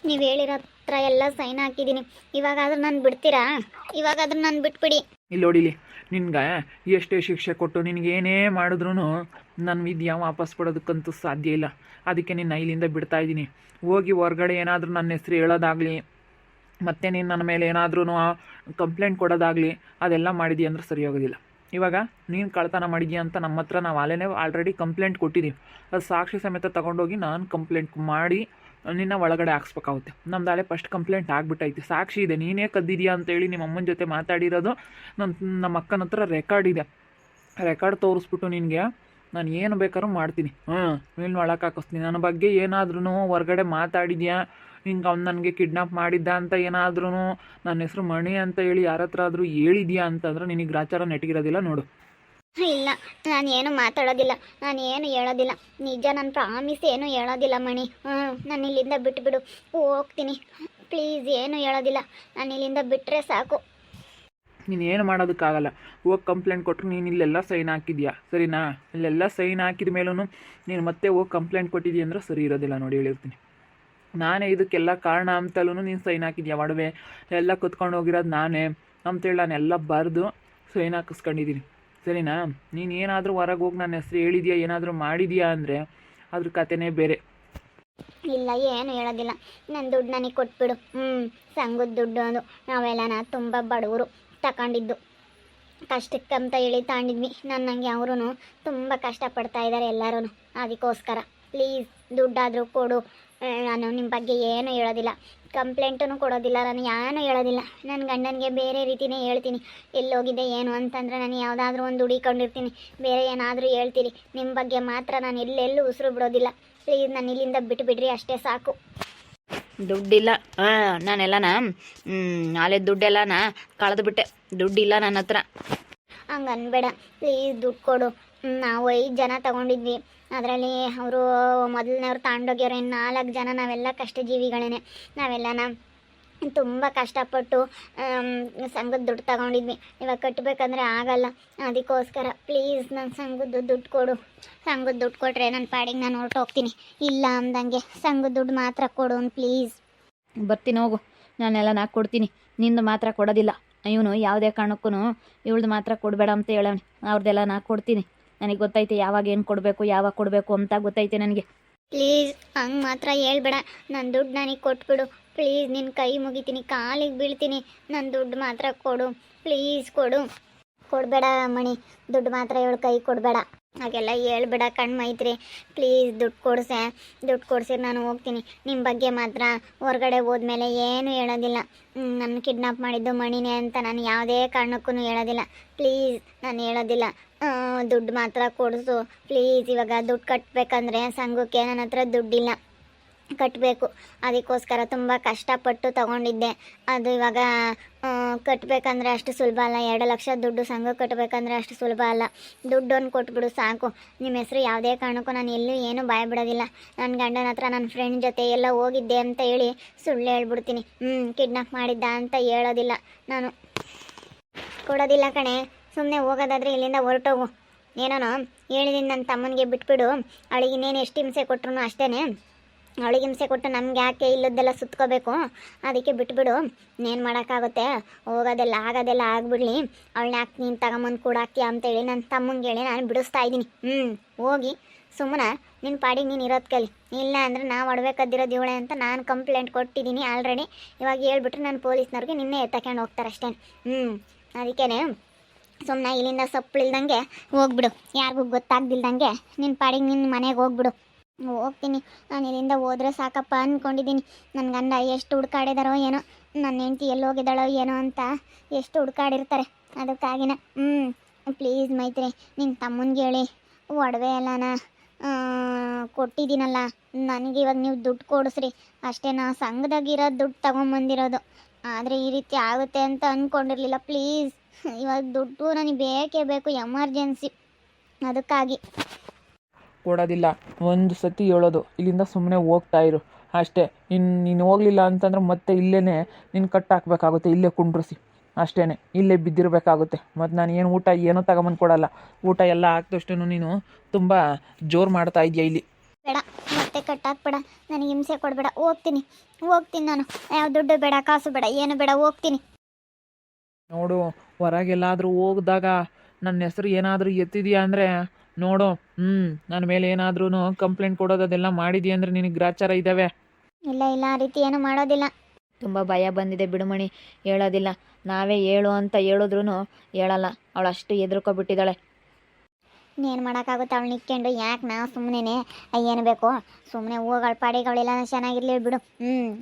ನೀವು ಹೇಳಿರೋ ಹತ್ರ ಎಲ್ಲ ಸೈನ್ ಹಾಕಿದ್ದೀನಿ. ಇವಾಗಾದ್ರೂ ನಾನು ಬಿಡ್ತೀರಾ? ಇವಾಗಾದ್ರೂ ನಾನು ಬಿಟ್ಬಿಡಿ. ಇಲ್ಲಿ ನೋಡಿಲಿ, ನಿನ್ಗೆ ಎಷ್ಟೇ ಶಿಕ್ಷೆ ಕೊಟ್ಟು ನಿನಗೇನೇ ಮಾಡಿದ್ರು ನನ್ನ ವಿದ್ಯೆ ವಾಪಸ್ ಕೊಡೋದಕ್ಕಂತೂ ಸಾಧ್ಯ ಇಲ್ಲ. ಅದಕ್ಕೆ ನಿನ್ನ ಇಲ್ಲಿಂದ ಬಿಡ್ತಾ ಇದ್ದೀನಿ. ಹೋಗಿ ಹೊರಗಡೆ ಏನಾದರೂ ನನ್ನ ಹೆಸ್ರು ಹೇಳೋದಾಗಲಿ, ಮತ್ತು ನೀನು ನನ್ನ ಮೇಲೆ ಏನಾದ್ರೂ ಕಂಪ್ಲೇಂಟ್ ಕೊಡೋದಾಗಲಿ ಅದೆಲ್ಲ ಮಾಡಿದೀಯ ಅಂದ್ರೆ ಸರಿ ಹೋಗೋದಿಲ್ಲ. ಇವಾಗ ನೀನು ಕಳ್ತನ ಮಾಡಿದ್ಯಾ ಅಂತ ನಮ್ಮ ಹತ್ರ ನಾವು ಆಲ್ರೆಡಿ ಕಂಪ್ಲೇಂಟ್ ಕೊಟ್ಟಿದ್ದೀವಿ. ಅದು ಸಾಕ್ಷಿ ಸಮೇತ ತೊಗೊಂಡೋಗಿ ನಾನು ಕಂಪ್ಲೇಂಟ್ ಮಾಡಿ ನಿನ್ನ ಒಳಗಡೆ ಹಾಕ್ಸ್ಬೇಕಾಗುತ್ತೆ. ನಮ್ದು ಫಸ್ಟ್ ಕಂಪ್ಲೇಂಟ್ ಆಗಿಬಿಟ್ಟೈತಿ, ಸಾಕ್ಷಿ ಇದೆ, ನೀನೇ ಕದ್ದಿದ್ಯಾ ಅಂತೇಳಿ ನಿಮ್ಮ ಅಮ್ಮನ ಜೊತೆ ಮಾತಾಡಿರೋದು ನಮ್ಮ ಅಕ್ಕನ ಹತ್ರ ರೆಕಾರ್ಡ್ ಇದೆ. ರೆಕಾರ್ಡ್ ತೋರಿಸ್ಬಿಟ್ಟು ನಿನಗೆ ನಾನು ಏನು ಬೇಕಾದ್ರೂ ಮಾಡ್ತೀನಿ. ನೀನು ಒಳಗೆ ಹಾಕಿಸ್ತೀನಿ. ನನ್ನ ಬಗ್ಗೆ ಏನಾದ್ರೂ ಹೊರಗಡೆ ಮಾತಾಡಿದ್ಯಾ, ಹಿಂಗೆ ಅವ್ನು ನನಗೆ ಕಿಡ್ನಾಪ್ ಮಾಡಿದ್ದ ಅಂತ ಏನಾದ್ರೂ ನನ್ನ ಹೆಸರು ಮಣಿ ಅಂತ ಹೇಳಿ ಯಾರ ಹತ್ರ ಆದರೂ ಹೇಳಿದ್ಯಾ ಅಂತಂದ್ರೆ ನಿನಗೆ ಗ್ರಾಚಾರ ನೆಟ್ಟಿಗಿರೋದಿಲ್ಲ ನೋಡು. ಇಲ್ಲ, ನಾನು ಏನು ಮಾತಾಡೋದಿಲ್ಲ, ನಾನು ಏನು ಹೇಳೋದಿಲ್ಲ. ನಿಜ, ನಾನು ಪ್ರಾಮಿಸ್ ಏನು ಹೇಳೋದಿಲ್ಲ ಮಣಿ. ನಾನು ಇಲ್ಲಿಂದ ಬಿಟ್ಬಿಡು, ಹೋಗ್ತೀನಿ ಪ್ಲೀಸ್. ಏನು ಹೇಳೋದಿಲ್ಲ, ನಾನು ಇಲ್ಲಿಂದ ಬಿಟ್ಟರೆ ಸಾಕು. ನೀನು ಏನು ಮಾಡೋದಕ್ಕಾಗಲ್ಲ. ಹೋಗಿ ಕಂಪ್ಲೇಂಟ್ ಕೊಟ್ಟರು ನೀನು ಇಲ್ಲೆಲ್ಲ ಸೈನ್ ಹಾಕಿದ್ಯಾ, ಸರಿನಾ? ಇಲ್ಲೆಲ್ಲ ಸೈನ್ ಹಾಕಿದ ಮೇಲೂ ನೀನು ಮತ್ತೆ ಹೋಗಿ ಕಂಪ್ಲೇಂಟ್ ಕೊಟ್ಟಿದ್ದೀಯ ಅಂದ್ರೆ ಸರಿ ಇರೋದಿಲ್ಲ ನೋಡಿ, ಹೇಳಿರ್ತೀನಿ. ನಾನೇ ಇದಕ್ಕೆಲ್ಲ ಕಾರಣ ಅಂತಲೂ ನೀನು ಸೈನ್ ಹಾಕಿದ್ಯಾ, ಒಡವೆ ಎಲ್ಲ ಕುತ್ಕೊಂಡು ಹೋಗಿರೋದು ನಾನೇ ಅಂತೇಳಿ ನಾನೆಲ್ಲ ಬರೆದು ಸೈನ್ ಹಾಕಿಸ್ಕೊಂಡಿದ್ದೀನಿ, ಸರಿನಾ? ನೀನು ಏನಾದರೂ ಹೊರಗೆ ಹೋಗಿ ನನ್ನ ಹೆಸ್ರು ಹೇಳಿದ್ಯಾ, ಏನಾದರೂ ಮಾಡಿದ್ಯಾ ಅಂದರೆ ಅದ್ರ ಕತೆನೇ ಬೇರೆ. ಇಲ್ಲ, ಏನು ಹೇಳೋದಿಲ್ಲ. ನನ್ನ ದುಡ್ಡು ನನಗೆ ಕೊಟ್ಬಿಡು. ಸಂಘದ ದುಡ್ಡು ಅದು. ನಾವೆಲ್ಲ ತುಂಬ ಬಡವರು, ತಗೊಂಡಿದ್ದು ಕಷ್ಟಕ್ಕಂತ ಹೇಳಿ ತಗೊಂಡಿದ್ವಿ. ನನ್ನಂಗೆ ಅವರು ತುಂಬ ಕಷ್ಟಪಡ್ತಾ ಇದ್ದಾರೆ ಎಲ್ಲರೂ. ಅದಕ್ಕೋಸ್ಕರ ಪ್ಲೀಸ್ ದುಡ್ಡಾದರೂ ಕೊಡು. ನಾನು ನಿಮ್ಮ ಬಗ್ಗೆ ಏನು ಹೇಳೋದಿಲ್ಲ, ಕಂಪ್ಲೇಂಟೂ ಕೊಡೋದಿಲ್ಲ, ನಾನು ಏನೂ ಹೇಳೋದಿಲ್ಲ. ನನ್ನ ಗಂಡನಿಗೆ ಬೇರೆ ರೀತಿಯೇ ಹೇಳ್ತೀನಿ. ಎಲ್ಲೋಗಿದೆ ಏನು ಅಂತಂದರೆ ನಾನು ಯಾವುದಾದ್ರೂ ಒಂದು ಹುಡಿಕೊಂಡಿರ್ತೀನಿ, ಬೇರೆ ಏನಾದರೂ ಹೇಳ್ತೀನಿ. ನಿಮ್ಮ ಬಗ್ಗೆ ಮಾತ್ರ ನಾನು ಎಲ್ಲೆಲ್ಲೂ ಉಸಿರು ಬಿಡೋದಿಲ್ಲ. ಪ್ಲೀಸ್ ನಾನು ಇಲ್ಲಿಂದ ಬಿಟ್ಟುಬಿಡ್ರಿ, ಅಷ್ಟೇ ಸಾಕು. ದುಡ್ಡಿಲ್ಲ, ನಾನೆಲ್ಲನ ನಾಳೆ ದುಡ್ಡೆಲ್ಲನ ಕಳೆದುಬಿಟ್ಟೆ. ದುಡ್ಡಿಲ್ಲ ನನ್ನ ಹತ್ರ. ಹಂಗೆ ಅನ್ಬೇಡ ಪ್ಲೀಸ್, ದುಡ್ಡು ಕೊಡು. ನಾವು 5 ಜನ ತಗೊಂಡಿದ್ವಿ, ಅದರಲ್ಲಿ ಅವರು ಮೊದಲನೇವ್ರು ತಗೊಂಡೋಗ್ಯವ್ರು. 4 ಜನ ನಾವೆಲ್ಲ ಕಷ್ಟಜೀವಿಗಳೇ. ನಾವೆಲ್ಲನ ತುಂಬ ಕಷ್ಟಪಟ್ಟು ಸಂಘದ ದುಡ್ಡು ತಗೊಂಡಿದ್ವಿ. ಇವಾಗ ಕಟ್ಟಬೇಕಂದ್ರೆ ಆಗಲ್ಲ. ಅದಕ್ಕೋಸ್ಕರ ಪ್ಲೀಸ್ ನನ್ನ ಸಂಘದ ದುಡ್ಡು ಕೊಡು. ಸಂಘದ ದುಡ್ಡು ಕೊಟ್ಟರೆ ನನ್ನ ಪಾಡಿಗೆ ನಾನು ಹೊರಟೋಗ್ತೀನಿ. ಇಲ್ಲ ಅಂದಂಗೆ ಸಂಘದ ದುಡ್ಡು ಮಾತ್ರ ಕೊಡು ಪ್ಲೀಸ್. ಬರ್ತೀನಿ ಹೋಗು, ನಾನೆಲ್ಲ ಕೊಡ್ತೀನಿ, ನಿಂದು ಮಾತ್ರ ಕೊಡೋದಿಲ್ಲ. ಇವನು ಯಾವುದೇ ಕಾರಣಕ್ಕೂ ಇವಳ್ದು ಮಾತ್ರ ಕೊಡಬೇಡ ಅಂತ ಹೇಳವನಿ. ಅವ್ರದ್ದೆಲ್ಲ ನಾ ಕೊಡ್ತೀನಿ. ನನಗೆ ಗೊತ್ತೈತೆ ಯಾವಾಗ ಏನು ಕೊಡಬೇಕು, ಯಾವಾಗ ಕೊಡಬೇಕು ಅಂತ ಗೊತ್ತೈತೆ ನನಗೆ. ಪ್ಲೀಸ್ ಹಂಗೆ ಮಾತ್ರ ಹೇಳ್ಬೇಡ. ನನ್ನ ದುಡ್ಡು ನನಗೆ ಕೊಟ್ಬಿಡು ಪ್ಲೀಸ್. ನಿನ್ನ ಕೈ ಮುಗಿತೀನಿ, ಕಾಲಿಗೆ ಬೀಳ್ತೀನಿ. ನನ್ನ ದುಡ್ಡು ಮಾತ್ರ ಕೊಡು ಪ್ಲೀಸ್. ಕೊಡಬೇಡ ಮಣಿ, ದುಡ್ಡು ಮಾತ್ರ ಇವಳು ಕೈ ಕೊಡಬೇಡ. ಹಾಗೆಲ್ಲ ಹೇಳ್ಬೇಡ ಕಣ್ಣು ಮೈತ್ರಿ. ಪ್ಲೀಸ್ ದುಡ್ಡು ಕೊಡ್ಸಿದ್ರೆ ನಾನು ಹೋಗ್ತೀನಿ. ನಿಮ್ಮ ಬಗ್ಗೆ ಮಾತ್ರ ಹೊರಗಡೆ ಹೋದ್ಮೇಲೆ ಏನು ಹೇಳೋದಿಲ್ಲ. ನನ್ನ ಕಿಡ್ನಾಪ್ ಮಾಡಿದ್ದು ಮಣಿನೇ ಅಂತ ನಾನು ಯಾವುದೇ ಕಾರಣಕ್ಕೂ ಹೇಳೋದಿಲ್ಲ. ಪ್ಲೀಸ್ ನಾನು ಹೇಳೋದಿಲ್ಲ. ದುಡ್ಡು ಮಾತ್ರ ಕೊಡಿಸು ಪ್ಲೀಸ್. ಇವಾಗ ದುಡ್ಡು ಕಟ್ಟಬೇಕಂದ್ರೆ ಸಂಘಕ್ಕೆ ನನ್ನ ಹತ್ರ ದುಡ್ಡಿಲ್ಲ, ಕಟ್ಟಬೇಕು. ಅದಕ್ಕೋಸ್ಕರ ತುಂಬ ಕಷ್ಟಪಟ್ಟು ತಗೊಂಡಿದ್ದೆ. ಅದು ಇವಾಗ ಕಟ್ಟಬೇಕಂದ್ರೆ ಅಷ್ಟು ಸುಲಭ ಅಲ್ಲ. 2 ಲಕ್ಷ ದುಡ್ಡು ಸಂಘ ಕಟ್ಟಬೇಕಂದ್ರೆ ಅಷ್ಟು ಸುಲಭ ಅಲ್ಲ. ದುಡ್ಡನ್ನು ಕೊಟ್ಬಿಡು ಸಾಕು. ನಿಮ್ಮ ಹೆಸರು ಯಾವುದೇ ಕಾರಣಕ್ಕೂ ನಾನು ಎಲ್ಲೂ ಏನೂ ಬಾಯ್ ಬಿಡೋದಿಲ್ಲ. ನನ್ನ ಗಂಡನ ಹತ್ರ ನನ್ನ ಫ್ರೆಂಡ್ ಜೊತೆ ಎಲ್ಲ ಹೋಗಿದ್ದೆ ಅಂತ ಹೇಳಿ ಸುಳ್ಳು ಹೇಳ್ಬಿಡ್ತೀನಿ. ಕಿಡ್ನಾಪ್ ಮಾಡಿದ್ದ ಅಂತ ಹೇಳೋದಿಲ್ಲ ನಾನು. ಕೊಡೋದಿಲ್ಲ ಕಣೆ. ಸುಮ್ಮನೆ ಹೋಗೋದಾದರೆ ಇಲ್ಲಿಂದ ಹೊರಟೋಗು. ಏನೋ ಹೇಳಿದ್ದೀನಿ, ನನ್ನ ತಮ್ಮನಿಗೆ ಬಿಟ್ಬಿಡು. ಅವಳಿಗೆ ಇನ್ನೇನು ಎಷ್ಟು ಹಿಂಸೆ ಕೊಟ್ಟರು ಅಷ್ಟೇ. ಅವಳಿಗೆ ಹಿಂಸೆ ಕೊಟ್ಟು ನಮ್ಗೆ ಯಾಕೆ ಇಲ್ಲದ್ದೆಲ್ಲ ಸುತ್ಕೋಬೇಕು? ಅದಕ್ಕೆ ಬಿಟ್ಬಿಡು. ಏನು ಮಾಡೋಕ್ಕಾಗುತ್ತೆ? ಹೋಗೋದೆಲ್ಲ ಆಗೋದೆಲ್ಲ ಆಗ್ಬಿಡ್ಲಿ. ಅವಳನ್ನ ಯಾಕೆ ನೀನು ತಗೊಂಬಂದು ಕೊಡಾಕ್ತೀಯ ಅಂತೇಳಿ ನನ್ನ ತಮ್ಮಂಗೆ ಹೇಳಿ ನಾನು ಬಿಡಿಸ್ತಾ ಇದ್ದೀನಿ. ಹೋಗಿ ಸುಮ್ಮನೆ ನಿನ್ನ ಪಾಡಿಗೆ ನೀನು ಇರೋದು ಕಲಿ. ಇಲ್ಲ ಅಂದರೆ ನಾವು ಒಡವೆ ಕದ್ದಿರೋದು ಇವಳೆ ಅಂತ ನಾನು ಕಂಪ್ಲೇಂಟ್ ಕೊಟ್ಟಿದ್ದೀನಿ ಆಲ್ರೆಡಿ. ಇವಾಗ ಹೇಳ್ಬಿಟ್ರೆ ನಾನು ಪೊಲೀಸ್ನವ್ರಿಗೆ ನಿನ್ನೆ ಎತ್ತಕೊಂಡು ಹೋಗ್ತಾರೆ ಅಷ್ಟೇ. ಅದಕ್ಕೇ ಸುಮ್ಮನೆ ಇಲ್ಲಿಂದ ಸೊಪ್ಪಳಿಲ್ದಂಗೆ ಹೋಗ್ಬಿಡು. ಯಾರಿಗೂ ಗೊತ್ತಾಗ್ದಿಲ್ದಂಗೆ ನಿನ್ನ ಪಾಡಿಗೆ ನಿನ್ನ ಮನೆಗೆ ಹೋಗ್ಬಿಡು. ಹೋಗ್ತೀನಿ. ನಾನು ಇಲ್ಲಿಂದ ಹೋದ್ರೆ ಸಾಕಪ್ಪ ಅಂದ್ಕೊಂಡಿದ್ದೀನಿ. ನನ್ನ ಗಂಡ ಎಷ್ಟು ಹುಡ್ಕಾಡಿದಾರೋ ಏನೋ, ನನ್ನ ಹೆಂಡತಿ ಎಲ್ಲಿ ಹೋಗಿದ್ದಾಳೋ ಏನೋ ಅಂತ ಎಷ್ಟು ಹುಡ್ಕಾಡಿರ್ತಾರೆ. ಅದಕ್ಕಾಗಿನ ಪ್ಲೀಸ್ ಮೈತ್ರಿ, ನಿನ್ನ ತಮ್ಮನಿಗೆ ಹೇಳಿ ಒಡವೆ ಎಲ್ಲನ ಕೊಟ್ಟಿದ್ದೀನಲ್ಲ, ನನಗೆ ಇವಾಗ ನೀವು ದುಡ್ಡು ಕೊಡಿಸ್ರಿ ಅಷ್ಟೇ. ನಾ ಸಂಘದಾಗಿರೋ ದುಡ್ಡು ತೊಗೊಂಬಂದಿರೋದು. ಆದರೆ ಈ ರೀತಿ ಆಗುತ್ತೆ ಅಂತ ಅಂದ್ಕೊಂಡಿರಲಿಲ್ಲ. ಪ್ಲೀಸ್ ಇವಾಗ ದುಡ್ಡು ನನಗೆ ಬೇಕೇ ಬೇಕು, ಎಮರ್ಜೆನ್ಸಿ. ಅದಕ್ಕಾಗಿ ಕೊಡೋದಿಲ್ಲ. ಒಂದು ಸತಿ ಹೇಳೋದು, ಇಲ್ಲಿಂದ ಸುಮ್ಮನೆ ಹೋಗ್ತಾ ಇರು ಅಷ್ಟೇ. ನೀನು ಹೋಗಲಿಲ್ಲ ಅಂತಂದ್ರೆ ಮತ್ತೆ ಇಲ್ಲೇ ನೀನು ಕಟ್ಟಾಕಬೇಕಾಗುತ್ತೆ, ಇಲ್ಲೇ ಕುಂಡ್ರಿಸಿ ಅಷ್ಟೇ. ಇಲ್ಲೇ ಬಿದ್ದಿರಬೇಕಾಗುತ್ತೆ. ಮತ್ತು ನಾನು ಏನು ಊಟ ಏನೋ ತಗೊಂಬಂದು ಕೊಡಲ್ಲ. ಊಟ ಎಲ್ಲ ಹಾಕಿದಷ್ಟು ನೀನು ತುಂಬ ಜೋರು ಮಾಡ್ತಾ ಇದೆಯಾ ಇಲ್ಲಿ. ಬೇಡ. ಮತ್ತೆ ಕಟ್ಟಾಕ್ಬೇಡ, ನನಗೆ ಹಿಂಸೆ ಕೊಡಬೇಡ, ಹೋಗ್ತೀನಿ ನಾನು. ಯಾವ ದುಡ್ಡು ಬೇಡ, ಕಾಸು ಬೇಡ, ಏನು ಬೇಡ, ಹೋಗ್ತೀನಿ. ನೋಡು, ಹೊರಗೆಲ್ಲಾದರೂ ಹೋಗಿದಾಗ ನನ್ನ ಹೆಸರು ಏನಾದರೂ ಎತ್ತಿದೆಯಾ ಅಂದರೆ ನೋಡು, ನನ್ನ ಮೇಲೆ ಏನಾದ್ರೂ ಕಂಪ್ಲೇಂಟ್ ಕೊಡೋದು ಅದೆಲ್ಲ ಮಾಡಿದೀಯ ಅಂದರೆ ನಿನಗೆ ಗ್ರಾಚಾರ ಇದ್ದಾವೆ. ಇಲ್ಲ ಆ ರೀತಿ ಏನು ಮಾಡೋದಿಲ್ಲ. ತುಂಬ ಭಯ ಬಂದಿದೆ ಬಿಡುಮಣಿ, ಹೇಳೋದಿಲ್ಲ. ನಾವೇ ಹೇಳು ಅಂತ ಹೇಳಿದ್ರೂ ಹೇಳಲ್ಲ. ಅವಳು ಅಷ್ಟು ಹೆದರ್ಕೊಬಿಟ್ಟಿದ್ದಾಳೆ. ಏನು ಮಾಡೋಕ್ಕಾಗುತ್ತೆ, ಅವಳು ನಿಕ್ಕೊಂಡು ಯಾಕೆ ನಾವು ಸುಮ್ಮನೆ ಏನು ಬೇಕು, ಸುಮ್ಮನೆ ಹೋಗಳ ಪಾಡಿಗೆ ಅವಳೆಲ್ಲ ಚೆನ್ನಾಗಿರ್ಲಿ ಬಿಡು.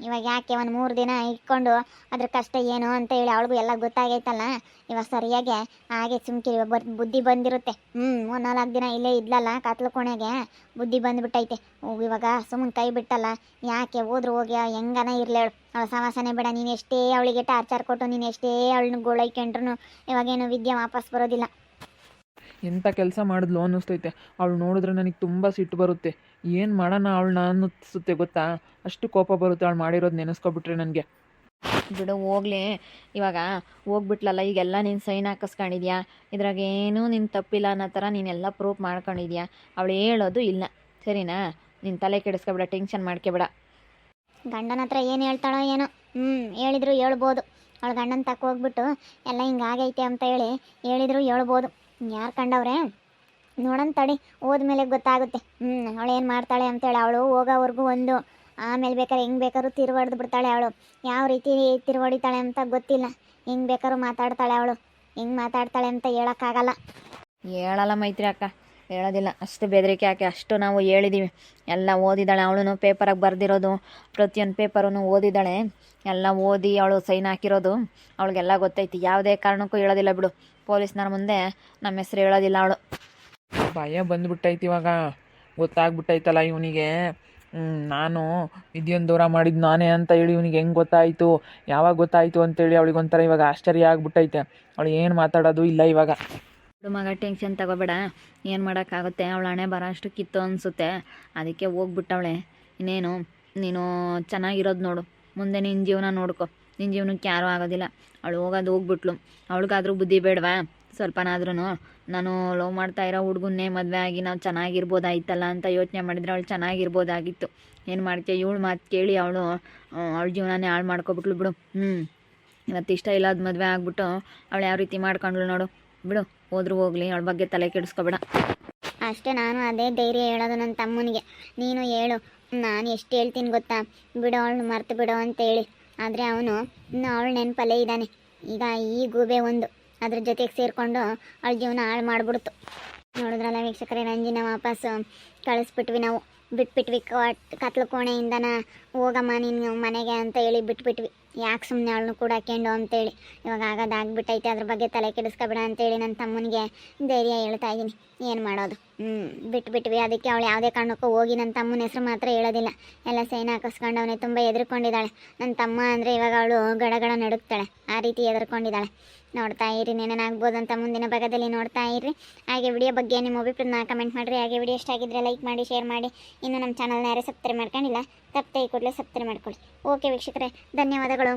ಇವಾಗ ಯಾಕೆ ಒಂದು 3 ದಿನ ಇಟ್ಕೊಂಡು ಅದ್ರ ಕಷ್ಟ ಏನು ಅಂತ ಹೇಳಿ ಅವಳಿಗೂ ಎಲ್ಲ ಗೊತ್ತಾಗೈತಲ್ಲ. ಇವಾಗ ಸರಿಯಾಗಿ ಹಾಗೆ ಸುಮ್ಕಿರಿ, ಬುದ್ಧಿ ಬಂದಿರುತ್ತೆ. 3-4 ದಿನ ಇಲ್ಲೇ ಇದ್ಲಲ್ಲ ಕತ್ಲು ಕೋಣೆಗೆ, ಬುದ್ಧಿ ಬಂದುಬಿಟ್ಟೈತೆ. ಇವಾಗ ಸುಮ್ಮನೆ ಕೈ ಬಿಟ್ಟಲ್ಲ, ಯಾಕೆ ಹೋದ್ರು ಹೋಗಿ ಹೆಂಗನ ಇರಲಿ ಅವಳ ಸವಾಸನೆ ಬೇಡ. ನೀನು ಎಷ್ಟೇ ಅವಳಿಗೆ ಟಾರ್ಚರ್ ಕೊಟ್ಟು, ನೀನು ಎಷ್ಟೇ ಅವಳನ್ನ ಗೋಳೈಕೊಂಡ್ರು ಇವಾಗೇನು ವಿದ್ಯೆ ವಾಪಸ್ ಬರೋದಿಲ್ಲ. ಎಂಥ ಕೆಲಸ ಮಾಡಿದ್ಲು ಅನ್ನಿಸ್ತೈತೆ. ಅವಳು ನೋಡಿದ್ರೆ ನನಗೆ ತುಂಬ ಸಿಟ್ಟು ಬರುತ್ತೆ. ಏನು ಮಾಡೋಣ ಅವಳನ್ನ ಅನ್ನಿಸುತ್ತೆ ಗೊತ್ತಾ, ಅಷ್ಟು ಕೋಪ ಬರುತ್ತೆ ಅವಳು ಮಾಡಿರೋದು ನೆನೆಸ್ಕೊಬಿಟ್ರೆ ನನಗೆ. ಬಿಡು ಹೋಗ್ಲಿ, ಇವಾಗ ಹೋಗ್ಬಿಟ್ಲಲ್ಲ, ಈಗೆಲ್ಲ ನೀನು ಸೈನ್ ಹಾಕಿಸ್ಕೊಂಡಿದ್ಯಾ, ಇದ್ರಾಗೇನು ನಿನ್ನ ತಪ್ಪಿಲ್ಲ ಅನ್ನೋ ಥರ ನೀನೆಲ್ಲ ಪ್ರೂಫ್ ಮಾಡ್ಕೊಂಡಿದ್ಯಾ. ಅವಳು ಹೇಳೋದು ಇಲ್ಲ, ಸರಿನಾ? ನಿನ್ನ ತಲೆ ಕೆಡಿಸ್ಕೊಬೇಡ, ಟೆನ್ಷನ್ ಮಾಡ್ಕೊಬೇಡ. ಗಂಡನ ಹತ್ರ ಏನು ಹೇಳ್ತಾಳೋ ಏನೋ, ಹೇಳಿದ್ರು ಹೇಳ್ಬೋದು. ಅವಳು ಗಂಡನ ತಕ್ಕ ಹೋಗ್ಬಿಟ್ಟು ಎಲ್ಲ ಹಿಂಗಾಗೈತೆ ಅಂತ ಹೇಳಿದ್ರು ಹೇಳ್ಬೋದು. ಯಾರು ಕಂಡವ್ರೆ ನೋಡೋಣ ತಡಿ, ಹೋದ್ಮೇಲೆ ಗೊತ್ತಾಗುತ್ತೆ. ಅವಳು ಏನು ಮಾಡ್ತಾಳೆ ಅಂತೇಳಿ. ಅವಳು ಹೋಗೋವರೆಗೂ ಒಂದು, ಆಮೇಲೆ ಬೇಕಾದ್ರೆ ಹೆಂಗೆ ಬೇಕಾದ್ರೂ ತಿರುವಡ್ದು ಬಿಡ್ತಾಳೆ. ಅವಳು ಯಾವ ರೀತಿ ತಿರುವಡಿತಾಳೆ ಅಂತ ಗೊತ್ತಿಲ್ಲ. ಹೆಂಗೆ ಬೇಕಾದ್ರೂ ಮಾತಾಡ್ತಾಳೆ ಅವಳು. ಹೆಂಗೆ ಮಾತಾಡ್ತಾಳೆ ಅಂತ ಹೇಳೋಕ್ಕಾಗಲ್ಲ. ಹೇಳಲ್ಲ ಮೈತ್ರಿ ಅಕ್ಕ, ಹೇಳೋದಿಲ್ಲ. ಅಷ್ಟು ಬೆದರಿಕೆ ಹಾಕಿ ಅಷ್ಟು ನಾವು ಹೇಳಿದ್ದೀವಿ. ಎಲ್ಲ ಓದಿದ್ದಾಳೆ ಅವಳು, ಪೇಪರಾಗಿ ಬರೆದಿರೋದು ಪ್ರತಿಯೊಂದು ಪೇಪರನ್ನು ಓದಿದ್ದಾಳೆ. ಎಲ್ಲ ಓದಿ ಅವಳು ಸೈನ್ ಹಾಕಿರೋದು ಅವಳಿಗೆಲ್ಲ ಗೊತ್ತೈತಿ. ಯಾವುದೇ ಕಾರಣಕ್ಕೂ ಹೇಳೋದಿಲ್ಲ ಬಿಡು. ಪೊಲೀಸ್ನವ್ರ ಮುಂದೆ ನಮ್ಮ ಹೆಸ್ರು ಹೇಳೋದಿಲ್ಲ ಅವಳು. ಭಯ ಬಂದುಬಿಟ್ಟೈತಿ ಇವಾಗ, ಗೊತ್ತಾಗ್ಬಿಟ್ಟೈತಲ್ಲ ಇವನಿಗೆ. ನಾನು ವಿದ್ಯೆಯನ್ನು ದೂರ ಮಾಡಿದ್ದು ನಾನೇ ಅಂತ ಹೇಳಿ ಇವನಿಗೆ ಹೆಂಗೆ ಗೊತ್ತಾಯಿತು, ಯಾವಾಗ ಗೊತ್ತಾಯಿತು ಅಂತೇಳಿ ಅವಳಿಗೊಂಥರ ಇವಾಗ ಆಶ್ಚರ್ಯ ಆಗ್ಬಿಟ್ಟೈತೆ. ಅವಳು ಏನು ಮಾತಾಡೋದು ಇಲ್ಲ ಇವಾಗ. ಮಗ ಟೆನ್ಷನ್ ತಗೋಬೇಡ, ಏನು ಮಾಡೋಕ್ಕಾಗುತ್ತೆ. ಅವಳ ಹಣೆ ಬರೋ ಅಷ್ಟು ಕಿತ್ತು ಅನಿಸುತ್ತೆ, ಅದಕ್ಕೆ ಹೋಗ್ಬಿಟ್ಟವಳೆ. ಇನ್ನೇನು ನೀನು ಚೆನ್ನಾಗಿರೋದು ನೋಡು, ಮುಂದೆ ನಿನ್ನ ಜೀವನ ನೋಡ್ಕೊ. ನಿನ್ನ ಜೀವನಕ್ಕೆ ಯಾರೂ ಆಗೋದಿಲ್ಲ. ಅವಳು ಹೋಗ್ಬಿಟ್ಲು. ಅವಳಿಗಾದ್ರೂ ಬುದ್ಧಿ ಬೇಡವಾ ಸ್ವಲ್ಪನಾದ್ರೂ? ನಾನು ಲವ್ ಮಾಡ್ತಾ ಇರೋ ಹುಡುಗನ್ನೇ ಮದುವೆ ಆಗಿ ನಾವು ಚೆನ್ನಾಗಿರ್ಬೋದಾಯ್ತಲ್ಲ ಅಂತ ಯೋಚನೆ ಮಾಡಿದರೆ ಅವಳು ಚೆನ್ನಾಗಿರ್ಬೋದಾಗಿತ್ತು. ಏನು ಮಾಡ್ತೀಯ, ಇವಳು ಮಾತು ಕೇಳಿ ಅವಳು ಅವಳ ಜೀವನನೇ ಹಾಳು ಮಾಡ್ಕೊಬಿಟ್ಲು ಬಿಡು. ಇವತ್ತು ಇಷ್ಟ ಇಲ್ಲದ ಮದುವೆ ಆಗ್ಬಿಟ್ಟು ಅವಳು ಯಾವ ರೀತಿ ಮಾಡ್ಕೊಂಡ್ಳು ನೋಡು. ಬಿಡು, ಹೋದ್ರೂ ಹೋಗ್ಲಿ, ಅವಳ ಬಗ್ಗೆ ತಲೆ ಕೆಡಿಸ್ಕೊಬೇಡ. ಅಷ್ಟೇ, ನಾನು ಅದೇ ಧೈರ್ಯ ಹೇಳೋದು ನನ್ನ ತಮ್ಮನಿಗೆ. ನೀನು ಹೇಳು, ನಾನು ಎಷ್ಟು ಹೇಳ್ತೀನಿ ಗೊತ್ತಾ, ಬಿಡು ಅವಳು ಮರ್ತು ಬಿಡು ಅಂತೇಳಿ. ಆದರೆ ಅವನು ಇನ್ನೂ ಅವಳು ನೆನಪಲ್ಲೇ ಇದ್ದಾನೆ. ಈಗ ಈ ಗೂಬೆ ಒಂದು ಅದ್ರ ಜೊತೆಗೆ ಸೇರಿಕೊಂಡು ಅವಳ ಜೀವನ ಹಾಳು ಮಾಡಿಬಿಡ್ತು. ನೋಡಿದ್ರಲ್ಲ ವೀಕ್ಷಕರೇ, ರಂಜಿನ ವಾಪಸ್ಸು ಕಳಿಸ್ಬಿಟ್ವಿ ನಾವು. ಬಿಟ್ಬಿಟ್ವಿ ಕತ್ಲು ಕೋಣೆಯಿಂದನ, ಹೋಗಮ್ಮ ನೀನು ಮನೆಗೆ ಅಂತ ಹೇಳಿ ಬಿಟ್ಬಿಟ್ವಿ. ಯಾಕೆ ಸುಮ್ಮನೆ ಅವಳನ್ನು ಕೂಡ ಹಾಕ್ಯಂಡು ಅಂತೇಳಿ. ಇವಾಗ ಆಗೋದಾಗ್ಬಿಟ್ಟೈತೆ, ಅದ್ರ ಬಗ್ಗೆ ತಲೆ ಕೆಡಿಸ್ಕೊಬೇಡ ಅಂತೇಳಿ ನನ್ನ ತಮ್ಮನಿಗೆ ಧೈರ್ಯ ಹೇಳ್ತಾ ಇದ್ದೀನಿ. ಏನು ಮಾಡೋದು, ಬಿಟ್ಬಿಟ್ವಿ. ಅದಕ್ಕೆ ಅವಳು ಯಾವುದೇ ಕಾರಣಕ್ಕೂ ಹೋಗಿ ನನ್ನ ತಮ್ಮನ ಹೆಸರು ಮಾತ್ರ ಹೇಳೋದಿಲ್ಲ. ಎಲ್ಲ ಸೈನ್ ಹಾಕಿಸ್ಕೊಂಡು ಅವನೇ ತುಂಬ ಹೆದರ್ಕೊಂಡಿದ್ದಾಳೆ. ನನ್ನ ತಮ್ಮ ಅಂದರೆ ಇವಾಗ ಅವಳು ಗಡಗಡ ನಡುಕ್ತಾಳೆ, ಆ ರೀತಿ ಹೆದರ್ಕೊಂಡಿದ್ದಾಳೆ. ನೋಡ್ತಾ ಇರಿ, ಏನೇನಾಗ್ಬೋದು ಅಂತ ಮುಂದಿನ ಭಾಗದಲ್ಲಿ ನೋಡ್ತಾ ಇರಿ. ಹಾಗೆ ವಿಡಿಯೋ ಬಗ್ಗೆ ನಿಮ್ಮ ಅಭಿಪ್ರಾಯನ ಕಮೆಂಟ್ ಮಾಡಿರಿ. ಹಾಗೆ ವಿಡಿಯೋ ಇಷ್ಟ ಆಗಿದ್ರೆ ಲೈಕ್ ಮಾಡಿ, ಶೇರ್ ಮಾಡಿ. ಇನ್ನು ನಮ್ಮ ಚಾನಲ್ನ ಯಾರೇ ಸಬ್ಸ್ಕ್ರೈಬ್ ಮಾಡ್ಕೊಂಡಿಲ್ಲ, ತಪ್ಪದೆ ಈ ಕೂಡಲೇ ಸಬ್ಸ್ಕ್ರೈಬ್ ಮಾಡ್ಕೊಳ್ಳಿ. ಓಕೆ ವೀಕ್ಷಕರೇ, ಧನ್ಯವಾದಗಳು.